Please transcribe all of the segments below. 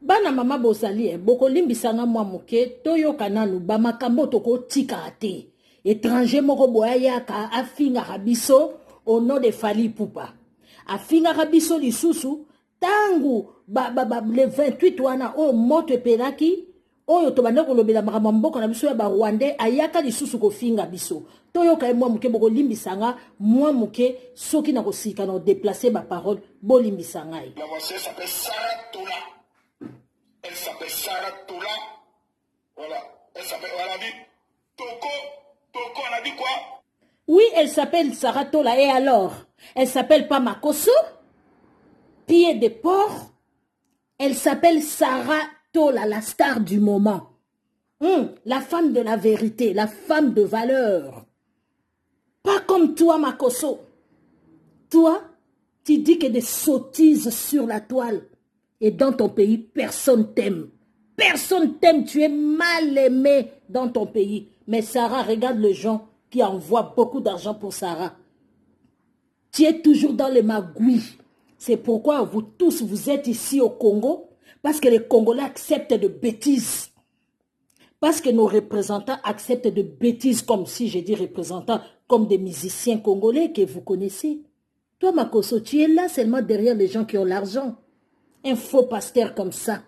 bana mama bozali boko limbisanga mwa moke toyo kananu ba makambo toko tika te étranger moko boya yaka afinga biso au nom de Fally Ipupa afinga biso lisusu tangu le 28 wana o moto epelaki oyo tobanda kolobela makambo mboka na biso ya ba Rwandais ayaka lisusu kofinga biso toyoka mwa moke boko limbisanga mwa moke soki na kosika na déplacer ba parole bo limbisanga. La voici s'appelle Sarah Tola. Elle s'appelle Sarah Tola. Voilà. Elle s'appelle, on a dit Toko, on a dit quoi? Oui, elle s'appelle Sarah Tola. Et alors? Elle s'appelle pas Makoso? Pied de porc? Elle s'appelle Sarah Tola, la star du moment. La femme de la vérité, la femme de valeur. Pas comme toi, Makoso. Toi, tu dis que des sottises sur la toile. Et dans ton pays, personne t'aime. Personne t'aime, tu es mal aimé dans ton pays. Mais Sarah, regarde les gens qui envoient beaucoup d'argent pour Sarah. Tu es toujours dans les magouilles. C'est pourquoi vous tous, vous êtes ici au Congo. Parce que les Congolais acceptent de bêtises. Parce que nos représentants acceptent de bêtises, comme si je dis représentants, comme des musiciens congolais que vous connaissez. Toi, Makoso, tu es là seulement derrière les gens qui ont l'argent. Un faux pasteur comme ça.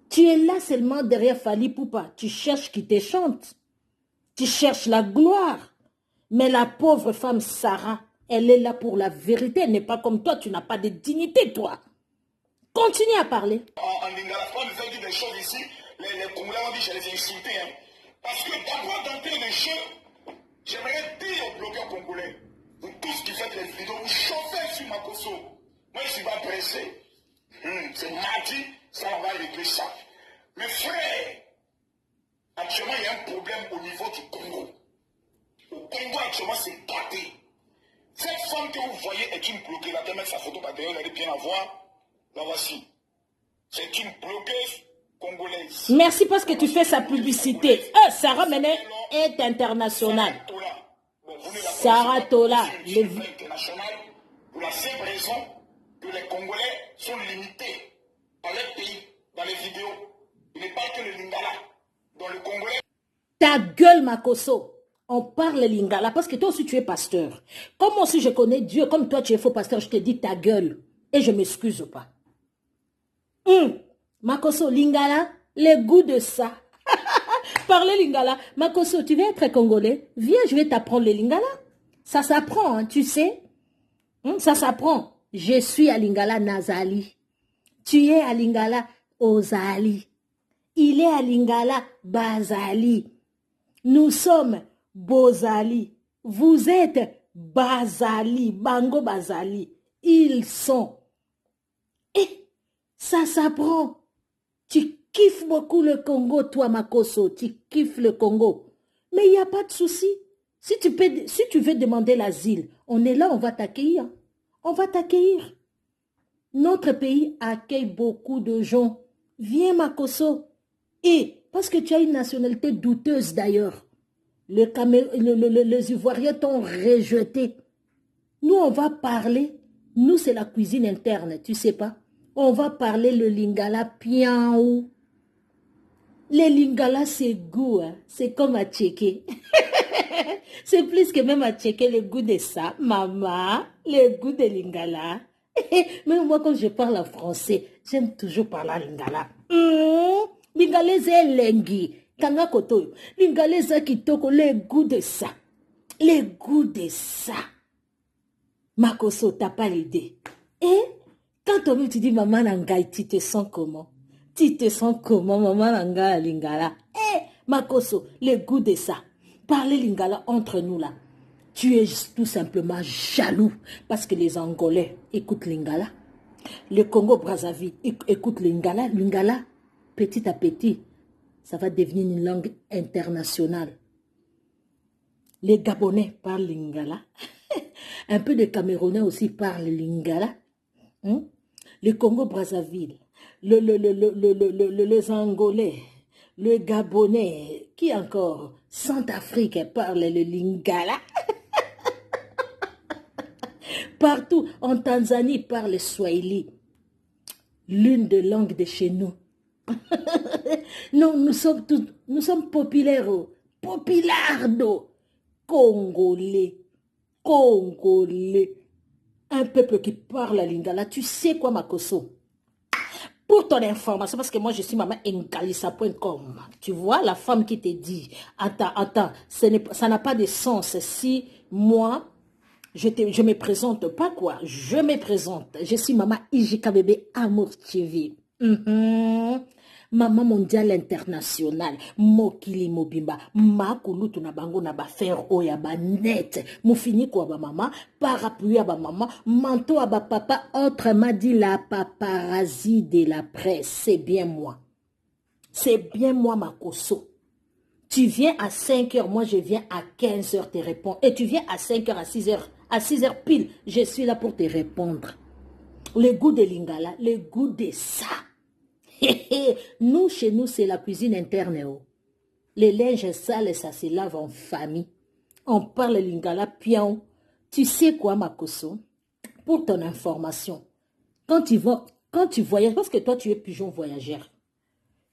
Tu es là seulement derrière Fally Ipupa. Tu cherches qui te chante. Tu cherches la gloire. Mais la pauvre femme Sarah, elle est là pour la vérité. Elle n'est pas comme toi, tu n'as pas de dignité, toi. Continue à parler. En Lingala, quand nous avons dit des choses ici, les Congolais ont dit que je les ai insultés. Hein. Parce que d'abord d'entrer le jeu, j'aimerais dire aux blogueurs congolais, vous tous qui faites les vidéos, vous chauffez sur Makoso. Moi, je ne suis pas pressé. C'est mardi, ça on va régler ça. Mais frère, actuellement il y a un problème au niveau du Congo. Au Congo actuellement c'est gâté. Cette femme que vous voyez est une blogueuse. La mettre sa photo par derrière, vous allez bien la voir. La voici. C'est une blogueuse congolaise. Merci parce que tu fais sa publicité. Sarah Mene est internationale. Sarah Tola. Pour la simple raison que les Congolais sont limités dans leur pays, dans les vidéos. Il ne parle que le lingala. Dans le Congolais. Ta gueule, Makoso. On parle lingala parce que toi aussi tu es pasteur. Comme moi aussi je connais Dieu, comme toi tu es faux pasteur, je te dis ta gueule. Et je ne m'excuse pas. Makoso, lingala, le goût de ça. Parler lingala. Makoso, tu veux être congolais? Viens, je vais t'apprendre le lingala. Ça s'apprend, hein, tu sais. Ça s'apprend. Je suis à lingala Nazali. Tu es à lingala Ozali. Il est à lingala Bazali. Nous sommes Bozali. Vous êtes Bazali. Bango Bazali. Ils sont. Et ça s'apprend. Tu kiffes beaucoup le Congo, toi, Makoso. Tu kiffes le Congo. Mais il n'y a pas de souci. Si tu veux demander l'asile, on est là, on va t'accueillir. On va t'accueillir. Notre pays accueille beaucoup de gens. Viens, Makoso. Et, parce que tu as une nationalité douteuse d'ailleurs. Les Ivoiriens t'ont rejeté. Nous, on va parler. Nous, c'est la cuisine interne, tu sais pas. On va parler le lingala piaou. Le lingala, c'est goût. Hein? C'est comme à checker. C'est plus que même à checker le goût de ça. Maman, le goût de lingala. Même moi, quand je parle en français, j'aime toujours parler en lingala. Lingala, c'est lengi. Kanga koto. Lingala, c'est kitoko. Le goût de ça. Le goût de ça. Makoso, t'as pas l'idée. Et quand toi-même tu dis maman nangai, tu te sens comment? Tu te sens comment, maman nangai lingala? Makoso, le goût de ça. Parler lingala entre nous là. Tu es tout simplement jaloux parce que les Angolais écoutent lingala. Le Congo-Brazzaville écoute lingala. Lingala, petit à petit, ça va devenir une langue internationale. Les Gabonais parlent lingala. Un peu de Camerounais aussi parlent lingala. Le Congo-Brazzaville, les Angolais, le Gabonais, qui encore? Centrafrique parle le lingala. Partout, en Tanzanie, parle le Swahili. l'une des langues de chez nous. Non, nous sommes populaires, populardo, congolais, congolais. Un peuple qui parle à lingala. Tu sais quoi, Makoso? Pour ton information, parce que moi je suis maman nkalisa.com. Tu vois, la femme qui te dit, attends, ça n'a pas de sens si moi, je me présente pas quoi. Je me présente. Je suis maman Ijika Bébé Amour TV. Maman mondiale internationale, mokili mobimba, makulutu na bango na ba fer oya ba net, moufini kwa ba maman, parapluie à ba maman, manteau à ba papa, autrement dit la paparazzi de la presse, c'est bien moi. C'est bien moi, Makoso. Tu viens à 5 heures, moi je viens à 15 heures te répondre. Et tu viens à 5 heures, à 6 heures, à 6 heures pile, je suis là pour te répondre. Le goût de lingala, le goût de ça. Nous, chez nous, c'est la cuisine interne. Oh. Les linges sales, ça se lave en famille. On parle lingala pion. Tu sais quoi, Makoso? Pour ton information, quand tu voyages, parce que toi, tu es pigeon voyageur.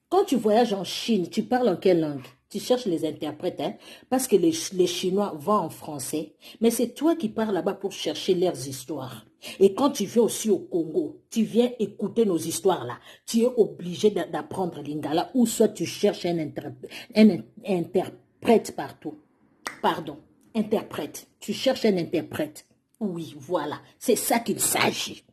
Quand tu voyages en Chine, tu parles en quelle langue? Tu cherches les interprètes, hein? Parce que les Chinois vont en français. Mais c'est toi qui pars là-bas pour chercher leurs histoires. Et quand tu viens aussi au Congo, tu viens écouter nos histoires là. Tu es obligé d'apprendre lingala ou soit tu cherches un interprète partout. Pardon, interprète. Tu cherches un interprète. Oui, voilà. C'est ça qu'il s'agit.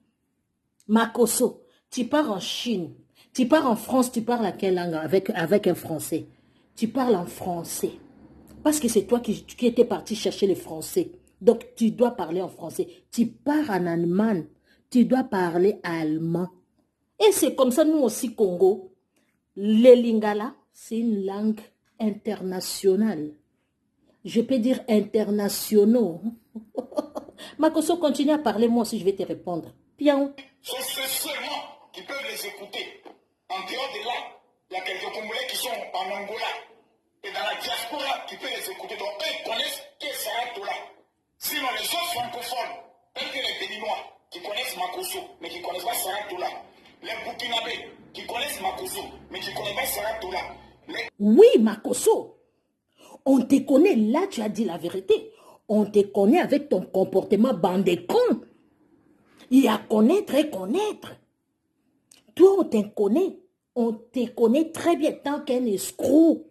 Makoso, tu pars en Chine. Tu pars en France, tu parles à quelle langue avec un Français? Tu parles en français. Parce que c'est toi qui étais parti chercher le français. Donc, tu dois parler en français. Tu pars en allemand. Tu dois parler allemand. Et c'est comme ça, nous aussi, Congo. Le lingala, c'est une langue internationale. Je peux dire internationaux. Makoso, continue à parler, moi aussi, je vais te répondre. Pion. C'est seulement qui peuvent les écouter. En dehors de là, il y a quelques Congolais qui sont en Angola et dans la diaspora qui peuvent les écouter. Donc, eux, ils connaissent qui est Sarah Tola. Sinon, les autres francophones, tels que les Béninois, qui connaissent Makoso, mais qui ne connaissent pas Sarah Tola. Les Burkinabés, qui connaissent Makoso, mais qui ne connaissent pas Sarah Tola. Oui, Makoso. On te connaît, là, tu as dit la vérité. On te connaît avec ton comportement bandé con. Il y a connaître et connaître. Toi, on te connaît. On te connaît très bien tant qu'un escroc,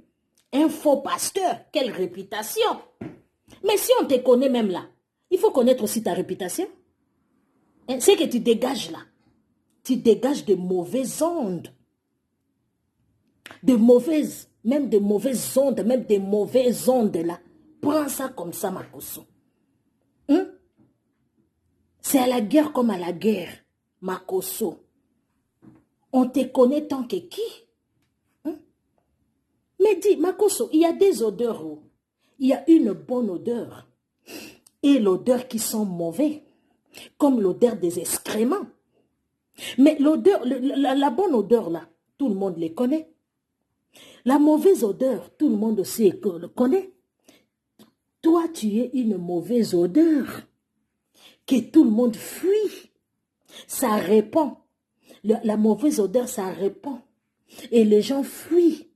un faux pasteur. Quelle réputation! Mais si on te connaît même là, il faut connaître aussi ta réputation. C'est que tu dégages là. Tu dégages de mauvaises ondes. De mauvaises, même de mauvaises ondes, même des mauvaises ondes là. Prends ça comme ça, Makoso. C'est à la guerre comme à la guerre, Makoso. On te connaît tant que qui? Mais dis, Makoso, il y a des odeurs. Oh. Il y a une bonne odeur. Et l'odeur qui sent mauvais. Comme l'odeur des excréments. Mais l'odeur, la bonne odeur là, tout le monde les connaît. La mauvaise odeur, tout le monde aussi le connaît. Toi, tu es une mauvaise odeur. Que tout le monde fuit. Ça répand. La mauvaise odeur, ça répand. Et les gens fuient.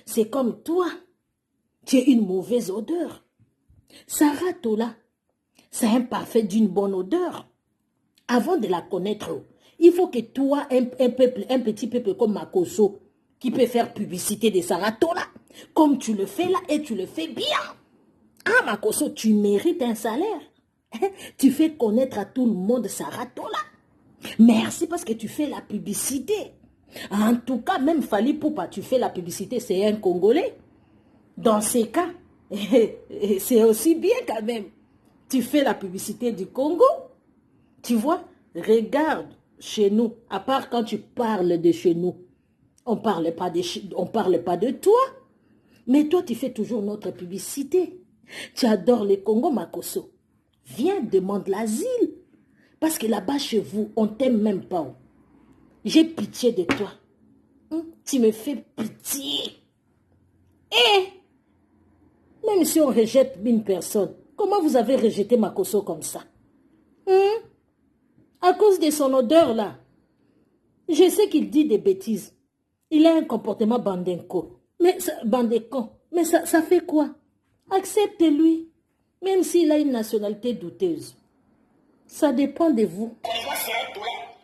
C'est comme toi. Tu es une mauvaise odeur. Sarah Tola, c'est un parfait d'une bonne odeur. Avant de la connaître, il faut que toi, un petit peuple comme Makoso, qui peut faire publicité de Sarah Tola, comme tu le fais là, et tu le fais bien. Ah, Makoso, tu mérites un salaire. Tu fais connaître à tout le monde Sarah Tola. Merci parce que tu fais la publicité. En tout cas, même Fally Poupa, tu fais la publicité, c'est un Congolais. Dans ces cas, c'est aussi bien quand même. Tu fais la publicité du Congo. Tu vois, regarde chez nous, à part quand tu parles de chez nous, on parle pas de toi. Mais toi, tu fais toujours notre publicité. Tu adores le Congo, Makoso. Viens, demande l'asile. Parce que là-bas, chez vous, on t'aime même pas. J'ai pitié de toi. Tu me fais pitié. Et même si on rejette une personne, comment vous avez rejeté Makoso comme ça? À cause de son odeur là. Je sais qu'il dit des bêtises. Il a un comportement bandinco. Mais bandécon. Mais ça fait quoi? Acceptez-lui. Même s'il a une nationalité douteuse. Ça dépend de vous.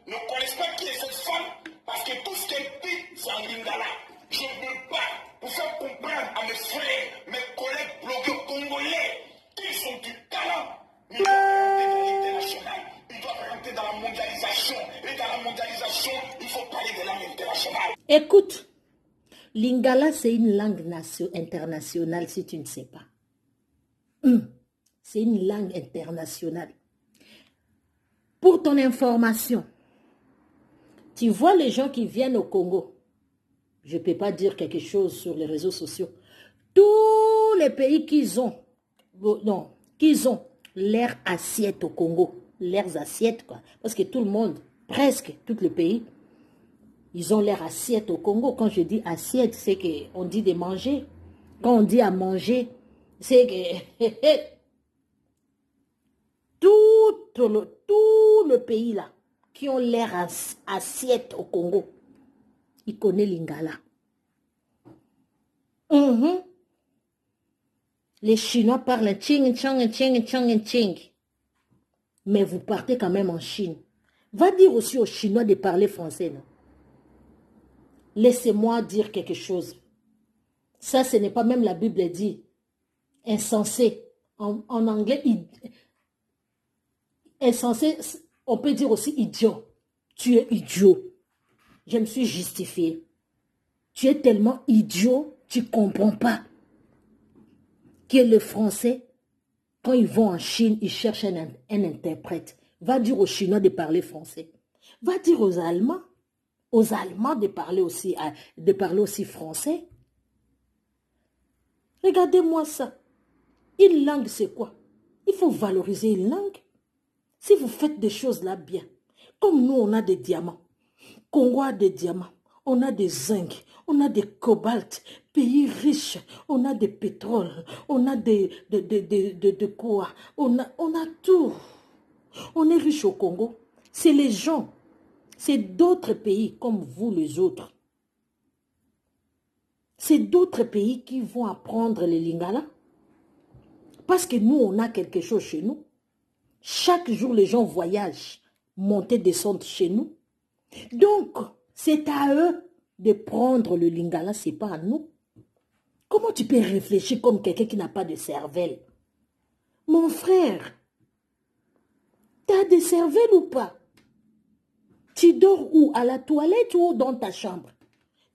Ne connaissent pas qui est cette femme parce que tout ce qu'elle dit, c'est en lingala. Je ne veux pas pour faire comprendre à mes frères, mes collègues blogueurs congolais qu'ils sont du talent. Ils doivent rentrer dans l'international. Ils doivent rentrer dans la mondialisation. Et dans la mondialisation, il faut parler de langue internationale. Écoute, lingala, c'est une langue internationale si tu ne sais pas. C'est une langue internationale. Pour ton information, tu vois les gens qui viennent au Congo. Je ne peux pas dire quelque chose sur les réseaux sociaux. Tous les pays qu'ils ont leurs assiettes au Congo. Leurs assiettes, quoi. Parce que tout le monde, presque tout le pays, ils ont leurs assiettes au Congo. Quand je dis assiette, c'est qu'on dit de manger. Quand on dit à manger, c'est que tout le pays là, qui ont l'air assiette au Congo, ils connaissent lingala. Les Chinois parlent ching, chong, ching, chong, ching. Mais vous partez quand même en Chine. Va dire aussi aux Chinois de parler français. Laissez-moi dire quelque chose. Ça, ce n'est pas même la Bible dit. Insensé. En anglais, insensé, on peut dire aussi idiot. Tu es idiot. Je me suis justifié. Tu es tellement idiot, tu ne comprends pas que le français, quand ils vont en Chine, ils cherchent un interprète. Va dire aux Chinois de parler français. Va dire aux Allemands de parler aussi français. Regardez-moi ça. Une langue, c'est quoi? Il faut valoriser une langue. Si vous faites des choses là bien, comme nous, on a des diamants. Congo a des diamants. On a des zinc. On a des cobalt. Pays riches. On a des pétroles. On a de quoi? On a tout. On est riche au Congo. C'est les gens. C'est d'autres pays comme vous les autres. C'est d'autres pays qui vont apprendre les lingala. Parce que nous, on a quelque chose chez nous. Chaque jour, les gens voyagent, montent, descendent chez nous. Donc, c'est à eux de prendre le lingala, ce n'est pas à nous. Comment tu peux réfléchir comme quelqu'un qui n'a pas de cervelle? Mon frère, tu as des cervelles ou pas? Tu dors où? À la toilette ou dans ta chambre?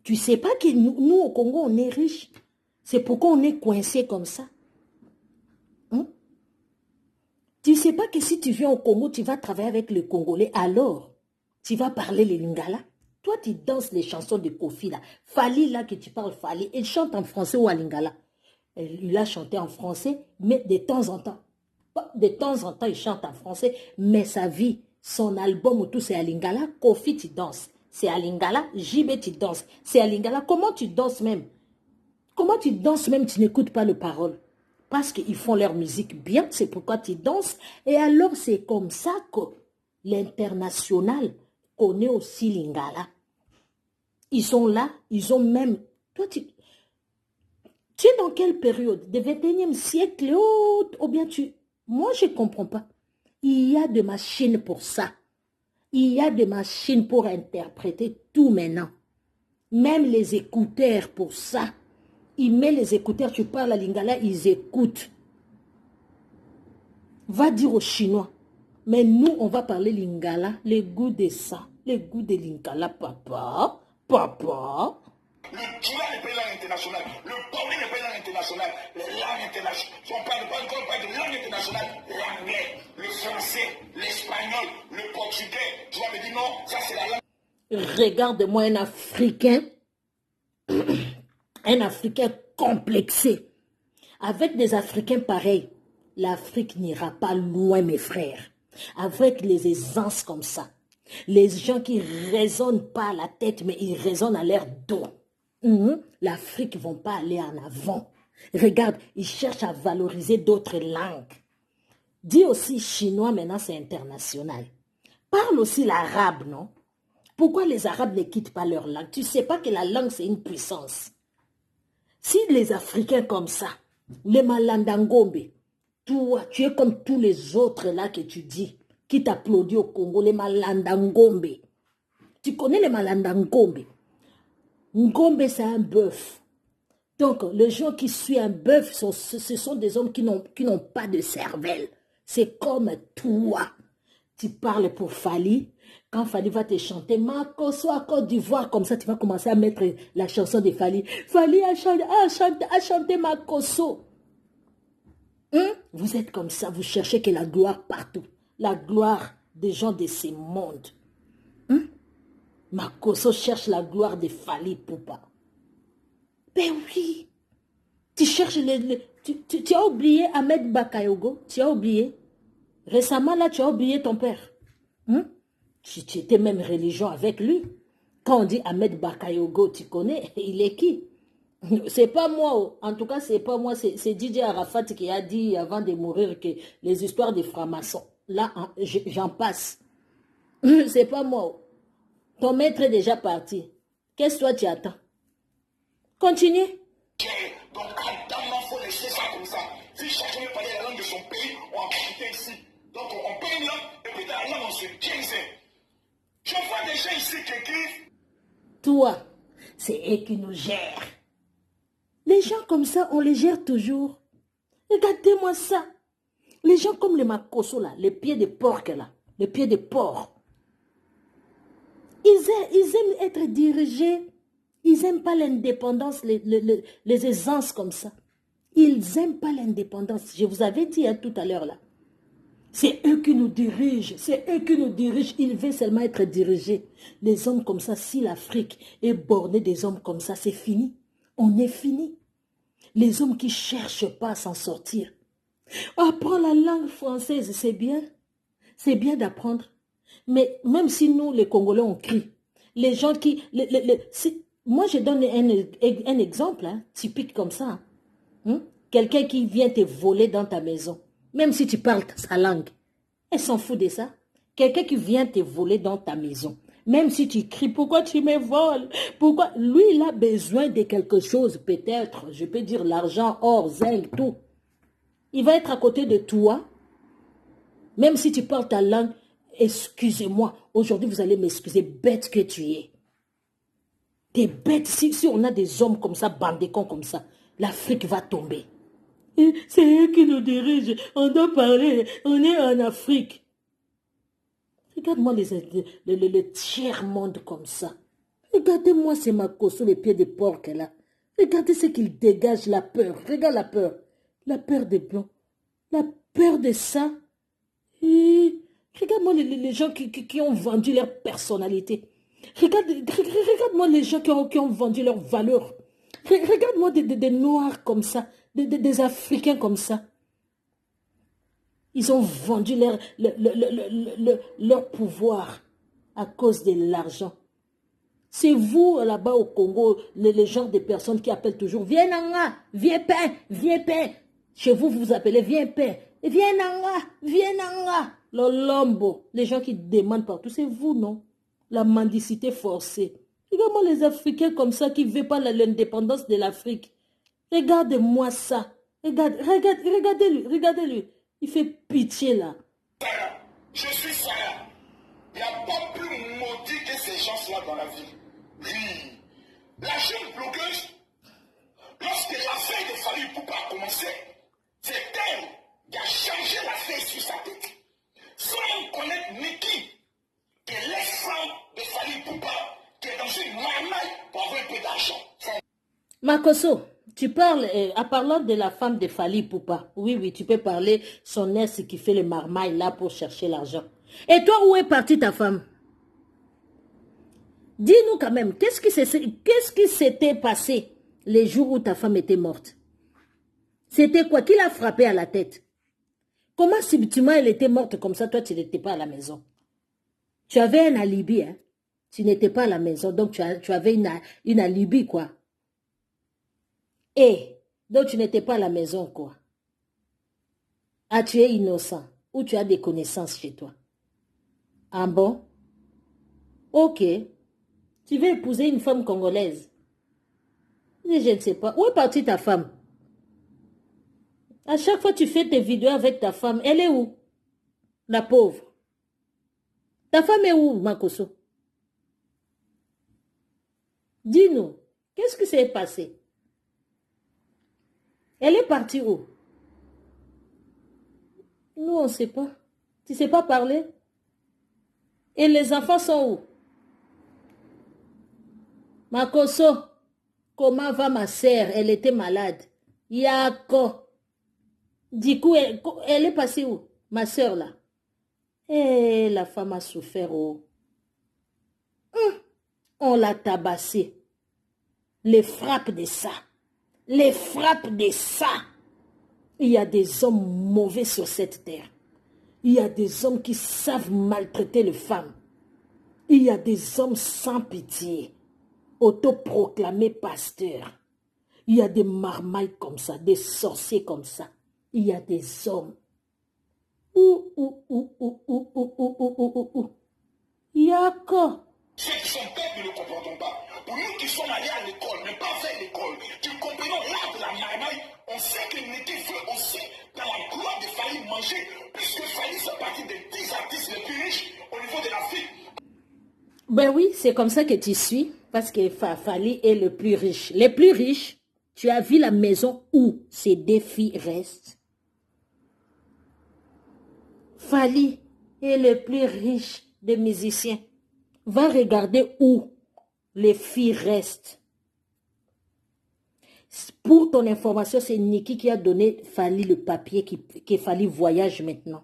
Tu ne sais pas que nous, au Congo, on est riches. C'est pourquoi on est coincé comme ça. Tu ne sais pas que si tu viens au Congo, tu vas travailler avec les Congolais, alors tu vas parler les lingala. Toi, tu danses les chansons de Kofi, là. Fali, là, que tu parles Fali, il chante en français ou en lingala. Il a chanté en français, mais de temps en temps. De temps en temps, il chante en français, mais sa vie, son album ou tout, c'est à lingala. Kofi, tu danses. C'est à lingala. JB, tu danses. C'est à lingala. Comment tu danses même? Comment tu danses même, tu n'écoutes pas les paroles? Parce qu'ils font leur musique bien, c'est pourquoi tu danses. Et alors, c'est comme ça que l'international connaît aussi lingala. Ils sont là, ils ont même... Toi, tu es dans quelle période? Du 21e siècle ou bien tu... Moi, je ne comprends pas. Il y a des machines pour ça. Il y a des machines pour interpréter tout maintenant. Même les écouteurs pour ça. Il met les écouteurs, tu parles à lingala, ils écoutent. Va dire aux Chinois. Mais nous, on va parler lingala, le goût de ça, le goût de lingala, papa. Papa. Le Djoula n'est pas une langue internationale. Le Baoulé n'est pas une langue internationale. Les langues internationales. Si on parle de langue internationale, l'anglais, le français, l'espagnol, le portugais. Tu vas me dire non, ça c'est la langue. Regarde-moi un Africain. Un Africain complexé. Avec des Africains pareils, l'Afrique n'ira pas loin, mes frères. Avec les aisances comme ça. Les gens qui ne raisonnent pas à la tête, mais ils raisonnent à leur dos. L'Afrique ne va pas aller en avant. Regarde, ils cherchent à valoriser d'autres langues. Dis aussi chinois, maintenant c'est international. Parle aussi l'arabe, non? Pourquoi les Arabes ne quittent pas leur langue? Tu ne sais pas que la langue, c'est une puissance. Si les Africains comme ça, les Malandangombe, toi, tu es comme tous les autres là que tu dis, qui t'applaudissent au Congo, les Malandangombe. Tu connais les Malandangombe? Ngombe, c'est un bœuf. Donc, les gens qui suivent un bœuf, ce sont des hommes qui n'ont pas de cervelle. C'est comme toi. Tu parles pour Fali. Quand Fali va te chanter, Makoso à Côte d'Ivoire, comme ça, tu vas commencer à mettre la chanson de Fali. Fali a chanté Makoso. Vous êtes comme ça, vous cherchez que la gloire partout. La gloire des gens de ce monde. Makoso cherche la gloire de Fali Poupa. Ben oui. Tu cherches tu as oublié Ahmed Bakayogo. Tu as oublié. Récemment, là, tu as oublié ton père. Tu étais même religion avec lui. Quand on dit Ahmed Bakayogo, tu connais, il est qui? C'est pas moi. En tout cas, c'est pas moi. C'est DJ Arafat qui a dit avant de mourir que les histoires des francs-maçons. Là, j'en passe. C'est pas moi. Ton maître est déjà parti. Qu'est-ce que toi tu attends? Continue. Donc, Adam, il faut laisser ça comme ça. Si chacun veut parler la langue de son pays, on va quitter ici. Donc, on peut une langue, et puis dans la langue, on se tienne. Je vois des gens ici qui écrivent. Toi, c'est eux qui nous gèrent. Les gens comme ça, on les gère toujours. Regardez-moi ça. Les gens comme les Makoso là, les pieds de porc là, les pieds de porc. Ils aiment être dirigés. Ils n'aiment pas l'indépendance, les aisances comme ça. Ils n'aiment pas l'indépendance. Je vous avais dit tout à l'heure là. C'est eux qui nous dirigent. C'est eux qui nous dirigent. Ils veulent seulement être dirigés. Les hommes comme ça, si l'Afrique est bornée des hommes comme ça, c'est fini. On est fini. Les hommes qui ne cherchent pas à s'en sortir. Apprendre la langue française, c'est bien. C'est bien d'apprendre. Mais même si nous, les Congolais, on crie, les gens qui... moi, je donne un exemple typique comme ça. Quelqu'un qui vient te voler dans ta maison, même si tu parles sa langue, elle s'en fout de ça. Quelqu'un qui vient te voler dans ta maison, même si tu cries, pourquoi tu me voles? Pourquoi? Lui, il a besoin de quelque chose, peut-être, je peux dire l'argent, or, zinc, tout. Il va être à côté de toi, même si tu parles ta langue, excusez-moi, aujourd'hui vous allez m'excuser, bête que tu es. T'es bête, si on a des hommes comme ça, bandécons comme ça, l'Afrique va tomber. C'est eux qui nous dirigent, on doit parler, on est en Afrique. Regarde-moi le tiers-monde comme ça. Regardez-moi ces Makoso, les pieds de porc là. Regardez ce qu'ils dégagent, la peur. Regarde la peur. La peur des blancs. La peur de ça. Regarde-moi les gens qui ont vendu leur personnalité. Regarde-moi les gens qui ont vendu leur valeur. Regarde-moi des Noirs comme ça, des Africains comme ça. Ils ont vendu leur pouvoir à cause de l'argent. C'est vous, là-bas au Congo, les genres de personnes qui appellent toujours « Viens Nanga, viens pain, viens pain ». Chez vous, vous appelez « Viens pain ». « Viens Nanga, viens Nanga ». Lolombo, les gens qui demandent partout, c'est vous, non? La mendicité forcée. Regarde-moi les Africains comme ça qui ne veulent pas l'indépendance de l'Afrique. Regardez-moi ça. Regardez-lui. Il fait pitié là. Je suis Sarah. Il n'y a pas plus maudit que ces gens-là dans la ville. Oui. La jeune blogueuse, lorsque l'affaire de Fali Poupa a commencé, c'est elle qui a changé l'affaire sur sa tête. Sans même connaître Niki, qui est l'ex-femme de Fali Poupa, qui est dans une marmaille pour avoir un peu d'argent. Makoso, tu parles, en parlant de la femme de Fali Poupa, oui, tu peux parler son ex qui fait le marmaille là pour chercher l'argent. Et toi, où est partie ta femme? Dis-nous quand même, qu'est-ce qui s'était passé les jours où ta femme était morte? C'était quoi? Qui l'a frappé à la tête? Comment subitement elle était morte comme ça, toi tu n'étais pas à la maison? Tu avais un alibi, hein? Tu n'étais pas à la maison, donc tu avais une alibi, quoi. Et, donc tu n'étais pas à la maison, quoi. Ah, tu es innocent, ou tu as des connaissances chez toi. Ah bon? Ok, tu veux épouser une femme congolaise. Je ne sais pas. Où est partie ta femme? À chaque fois que tu fais tes vidéos avec ta femme, elle est où? La pauvre. Ta femme est où, Makoso? Dis-nous, qu'est-ce qui s'est passé? Elle est partie où? Nous, on ne sait pas. Tu ne sais pas parler? Et les enfants sont où? Makoso, comment va ma sœur? Elle était malade. Yako. Du coup, elle est passée où? Ma sœur, là. Eh, la femme a souffert. Oh. On l'a tabassée. Les frappes de ça. Les frappes de ça. Il y a des hommes mauvais sur cette terre. Il y a des hommes qui savent maltraiter les femmes. Il y a des hommes sans pitié, autoproclamés pasteurs. Il y a des marmailles comme ça, des sorciers comme ça. Il y a des hommes. Yako. Ceux qui sont bêtes ne le comprendront pas. Pour nous qui sommes allés à l'école, mais pas fait l'école, qui comprenons l'art de la marmaille, on sait que Niki veut aussi, dans la gloire de Fally, manger, puisque Fally fait partie des 10 artistes les plus riches au niveau de l'Afrique. Ben oui, c'est comme ça que tu suis, parce que Fally est le plus riche. Les plus riches, tu as vu la maison où ces deux filles restent. Fally est le plus riche des musiciens. Va regarder où les filles restent. Pour ton information, c'est Niki qui a donné Fally le papier que Fally voyage maintenant.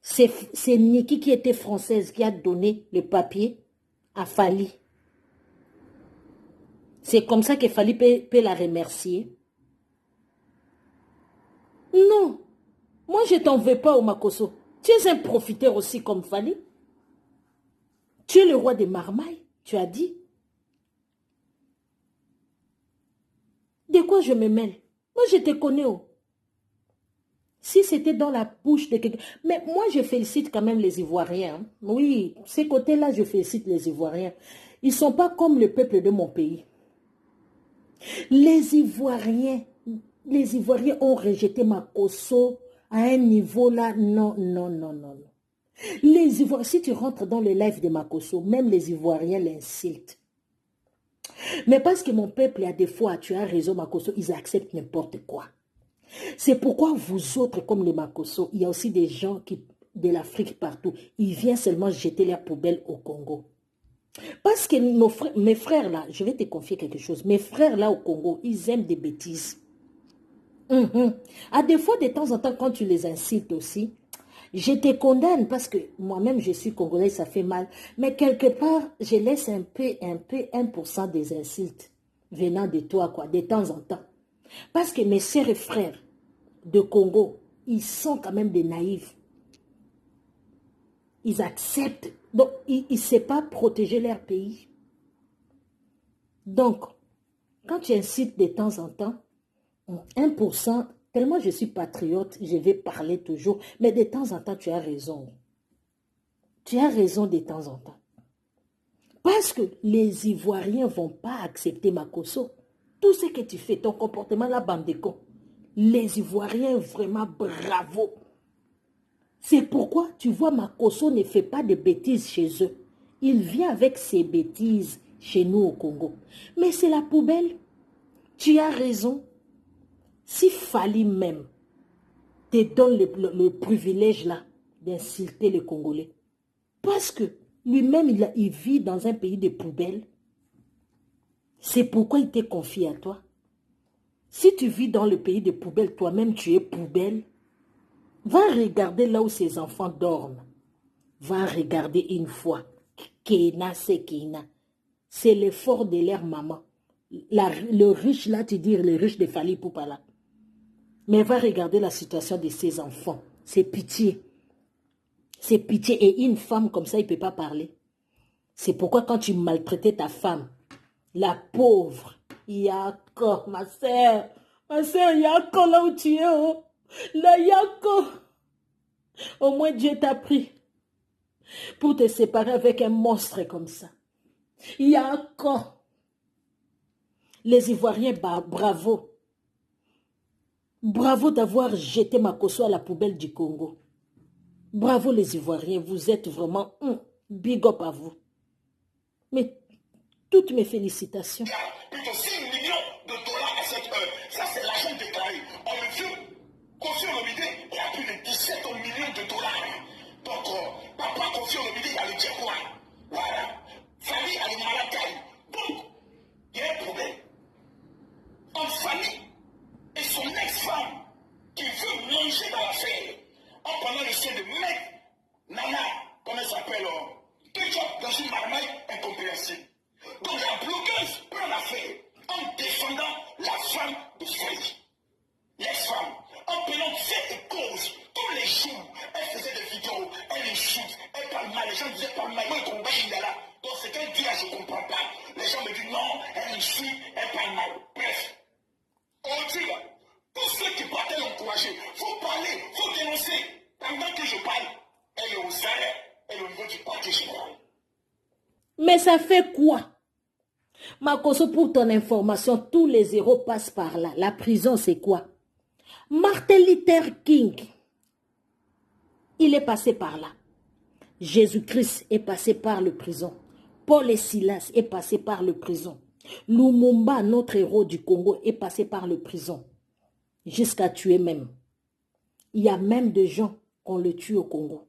C'est Niki qui était française qui a donné le papier à Fally. C'est comme ça que Fally peut la remercier. Non, moi je t'en veux pas au Makoso. Tu es un profiteur aussi comme Fally. Tu es le roi des marmailles, tu as dit. De quoi je me mêle? Moi, je te connais. Oh. Si c'était dans la bouche de quelqu'un... Mais moi, je félicite quand même les Ivoiriens. Hein. Oui, ces côtés-là, je félicite les Ivoiriens. Ils ne sont pas comme le peuple de mon pays. Les Ivoiriens ont rejeté Makoso à un niveau là. Non, non, non, non, non. Les Ivoiriens, si tu rentres dans le live de Makoso, même les Ivoiriens l'insultent. Mais parce que mon peuple, a des fois, tu as raison, Makoso, ils acceptent n'importe quoi. C'est pourquoi vous autres, comme les Makoso, il y a aussi des gens de l'Afrique partout, ils viennent seulement jeter leurs poubelles au Congo. Parce que mes frères là, je vais te confier quelque chose, mes frères là au Congo, ils aiment des bêtises. À des fois, de temps en temps, quand tu les incites aussi, je te condamne parce que moi-même, je suis congolais, ça fait mal. Mais quelque part, je laisse un peu 1% des insultes venant de toi, quoi, de temps en temps. Parce que mes sœurs et frères de Congo, ils sont quand même des naïfs. Ils acceptent. Donc, ils ne savent pas protéger leur pays. Donc, quand tu incites de temps en temps, 1%, tellement je suis patriote, je vais parler toujours, mais de temps en temps, tu as raison. Tu as raison de temps en temps. Parce que les Ivoiriens ne vont pas accepter Makoso. Tout ce que tu fais, ton comportement, la bande de cons. Les Ivoiriens, vraiment bravo. C'est pourquoi, tu vois, Makoso ne fait pas de bêtises chez eux. Il vient avec ses bêtises chez nous au Congo. Mais c'est la poubelle. Tu as raison. Si Fally même te donne le privilège là d'insulter les Congolais, parce que lui-même il vit dans un pays de poubelles, c'est pourquoi il t'est confié à toi. Si tu vis dans le pays de poubelles, toi-même tu es poubelle, va regarder là où ses enfants dorment. Va regarder une fois. Kéna, c'est Kéna. C'est l'effort de leur maman. Le riche là, tu dis le riche de Fally Ipupa là. Mais va regarder la situation de ses enfants. C'est pitié. C'est pitié. Et une femme comme ça, il ne peut pas parler. C'est pourquoi quand tu maltraitais ta femme, la pauvre, Yako, ma soeur, Yako, là où tu es, oh. La Yako. Au moins Dieu t'a pris. pour te séparer avec un monstre comme ça. Il y a encore les Ivoiriens, bravo. Bravo d'avoir jeté Makosso à la poubelle du Congo. Bravo les Ivoiriens, vous êtes vraiment big up à vous. Mais toutes mes félicitations. Plutôt 6 millions de dollars à cette heure. Ça, c'est l'argent déclaré. On le fait, Kofi Olomide, il y a plus de 17 millions de dollars. Donc, papa Kofi Olomide, il a le Djekoua. Voilà. Famille a le Malakai. Donc, il y a un problème. En famille, et son ex-femme, qui veut manger dans l'affaire, en prenant le soin de mec, Nana, comment elle s'appelle, ketchup dans une marmaille incompréhensible. Donc la blogueuse prend l'affaire en défendant la femme de Freddy, l'ex-femme, en prenant fait et cause. Tous les jours, elle faisait des vidéos, elle insulte, elle parle mal, les gens disaient pas mal, moi, combat, il est là. Donc c'est qu'elle dit, je ne comprends pas. Les gens me disent non, elle insulte, elle parle mal. Bref, on dit, tous ceux qui partaient l'encourager, il faut parler, il faut dénoncer. Pendant que je parle, elle est aux arrêts, elle est au niveau du parquet général. Mais ça fait quoi? Makosso, pour ton information, tous les héros passent par là. La prison, c'est quoi? Martin Luther King, il est passé par là. Jésus-Christ est passé par le prison. Paul et Silas est passé par le prison. Lumumba, notre héros du Congo, est passé par le prison. Jusqu'à tuer même. Il y a même des gens qu'on le tue au Congo.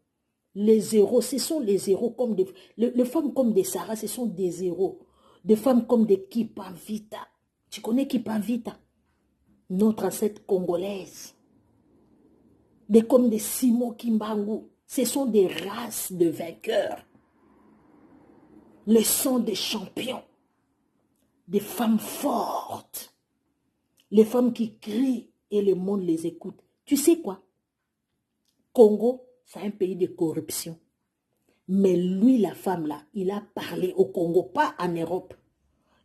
Les héros, ce sont les héros comme des... Les femmes comme des Sarah, ce sont des héros. Des femmes comme des Kipavita. Tu connais Kipavita? Notre ancêtre congolaise. Des comme des Simon Kimbangu. Ce sont des races de vainqueurs. Le sang des champions. Des femmes fortes. Les femmes qui crient et le monde les écoute. Tu sais quoi? Congo, c'est un pays de corruption. Mais lui, la femme là, il a parlé au Congo, pas en Europe.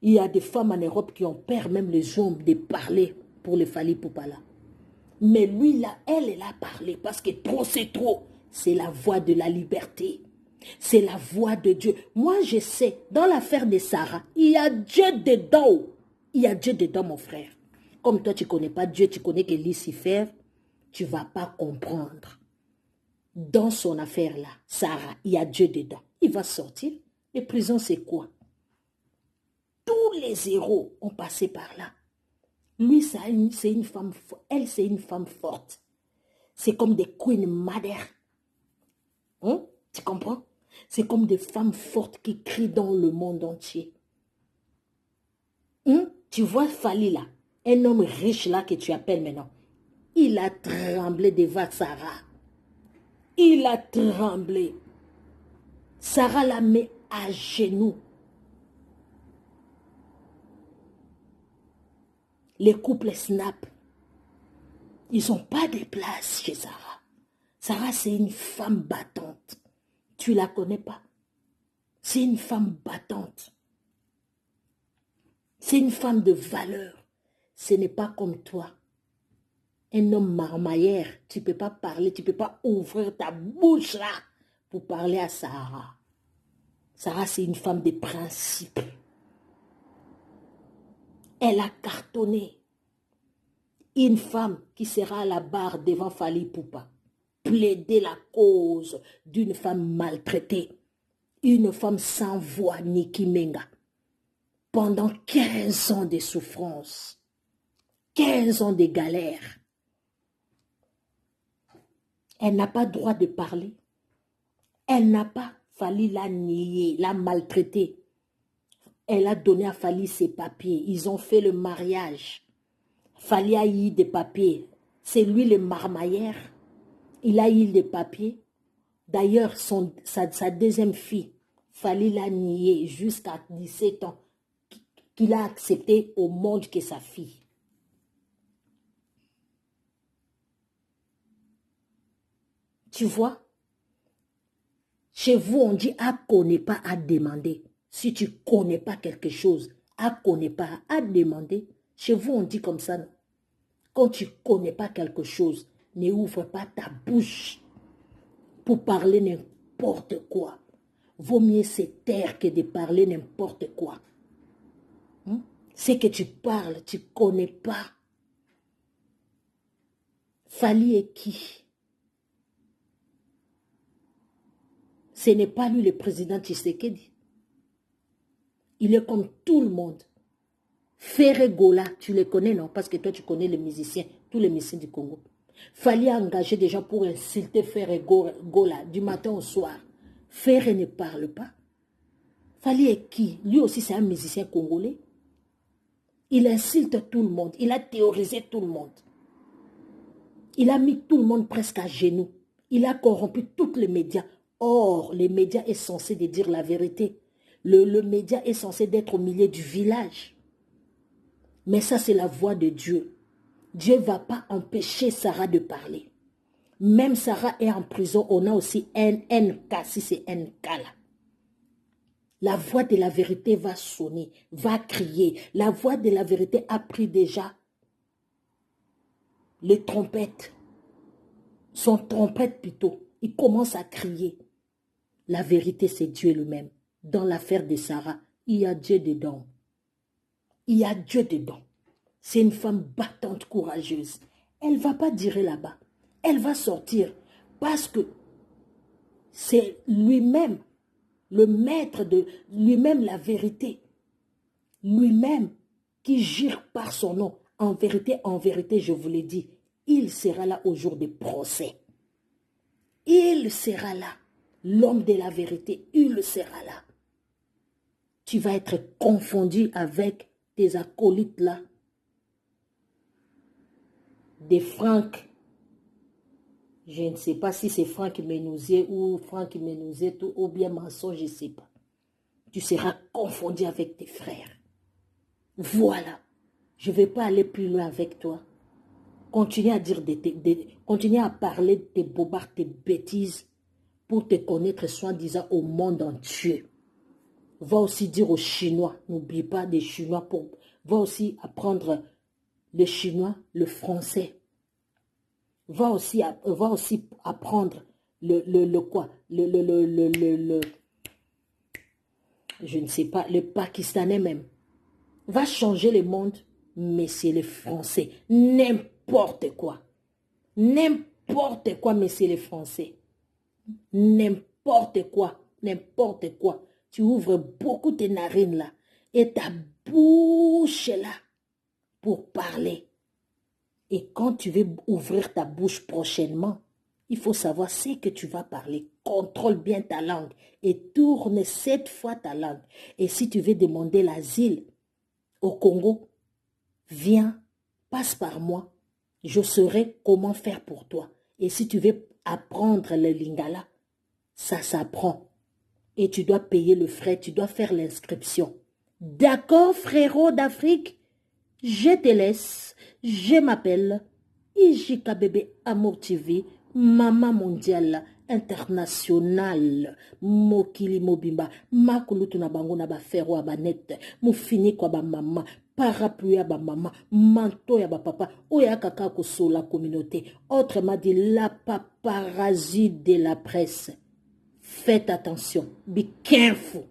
Il y a des femmes en Europe qui ont peur même les jambes de parler pour le Fali Poupala. Mais lui là, elle a parlé parce que trop c'est trop. C'est la voix de la liberté. C'est la voix de Dieu. Moi, je sais, dans l'affaire de Sarah, il y a Dieu dedans. Il y a Dieu dedans, mon frère. Comme toi, tu ne connais pas Dieu, tu connais que Lucifer, tu ne vas pas comprendre. Dans son affaire-là, Sarah, il y a Dieu dedans. Il va sortir. Les prisons, c'est quoi? Tous les héros ont passé par là. Lui, c'est une femme forte. Elle, c'est une femme forte. C'est comme des Queen Mother. Hein? Tu comprends? C'est comme des femmes fortes qui crient dans le monde entier. Hein? Tu vois Fali là, un homme riche là que tu appelles maintenant. Il a tremblé devant Sarah. Il a tremblé. Sarah la met à genoux. Les couples snap. Ils n'ont pas de place chez Sarah. Sarah, c'est une femme battante. Tu la connais pas? C'est une femme battante. C'est une femme de valeur. Ce n'est pas comme toi. Un homme marmaillère, tu ne peux pas parler, tu ne peux pas ouvrir ta bouche là pour parler à Sarah. Sarah, c'est une femme de principe. Elle a cartonné. Une femme qui sera à la barre devant Fali Poupa. Plaider la cause d'une femme maltraitée. Une femme sans voix, Niki Menga. Pendant 15 ans de souffrance. 15 ans de galère. Elle n'a pas droit de parler. Elle n'a pas, Fali la nier, la maltraiter. Elle a donné à Fali ses papiers. Ils ont fait le mariage. Fali a eu des papiers. C'est lui le marmailleur. Il a eu des papiers. D'ailleurs, sa deuxième fille, Fali l'a nié jusqu'à 17 ans, qu'il a accepté au monde que sa fille. Tu vois? Chez vous, on dit « à connaît pas, à demander ». Si tu ne connais pas quelque chose, à connaît pas, à demander. Chez vous, on dit comme ça. Non? Quand tu ne connais pas quelque chose, ne ouvre pas ta bouche pour parler n'importe quoi. Vaut mieux se taire que de parler n'importe quoi. C'est que tu parles, tu ne connais pas. Fally est qui? Ce n'est pas lui le président Tshisekedi. Il est comme tout le monde. Ferré Gola, tu le connais, non? Parce que toi, tu connais les musiciens, tous les musiciens du Congo. Fallait engager des gens pour insulter Ferré Gola du matin au soir. Ferré ne parle pas. Fally est qui? Lui aussi, c'est un musicien congolais. Il insulte tout le monde. Il a théorisé tout le monde. Il a mis tout le monde presque à genoux. Il a corrompu tous les médias. Or, les médias sont censés dire la vérité. Le média est censé être au milieu du village. Mais ça, c'est la voix de Dieu. Dieu ne va pas empêcher Sarah de parler. Même Sarah est en prison. On a aussi NK, si c'est NK là. La voix de la vérité va sonner, va crier. La voix de la vérité a pris déjà les trompettes. Son trompette plutôt. Il commence à crier. La vérité, c'est Dieu lui-même. Dans l'affaire de Sarah, il y a Dieu dedans. Il y a Dieu dedans. C'est une femme battante, courageuse. Elle ne va pas dire là-bas. Elle va sortir parce que c'est lui-même, le maître de lui-même la vérité. Lui-même qui jure par son nom. En vérité, je vous l'ai dit, il sera là au jour du procès. Il sera là. L'homme de la vérité, il sera là. Tu vas être confondu avec tes acolytes là. Des Franck. Je ne sais pas si c'est Franck Menouzier ou Franck Menouzier ou bien mensonge, je ne sais pas. Tu seras confondu avec tes frères. Voilà. Je ne vais pas aller plus loin avec toi. Continue à dire continue à parler de tes bobards, tes bêtises pour te connaître soi-disant au monde entier. Va aussi dire aux Chinois, n'oublie pas des Chinois, va aussi apprendre le chinois, le français. Va aussi apprendre le quoi, je ne sais pas, le pakistanais même. Va changer le monde, mais c'est le français. N'importe quoi. N'importe quoi, mais c'est le français. N'importe quoi. N'importe quoi. Tu ouvres beaucoup tes narines là et ta bouche là pour parler. Et quand tu veux ouvrir ta bouche prochainement, il faut savoir ce que tu vas parler. Contrôle bien ta langue et tourne 7 fois ta langue. Et si tu veux demander l'asile au Congo, viens, passe par moi. Je saurai comment faire pour toi. Et si tu veux apprendre le lingala, ça s'apprend. Et tu dois payer le frais, tu dois faire l'inscription. D'accord, frérot d'Afrique? Je te laisse. Je m'appelle Ijika Bébé Amour TV, Maman mondiale, internationale, Mokili Mobimba, Makulutu na bango na ba ferro abanet, Moufini kwa ba mama, parapluie ya ba mama, manteau ya ba papa, oya kaka koso la communauté. Autrement dit, la paparazzi de la presse. Faites attention. Be careful.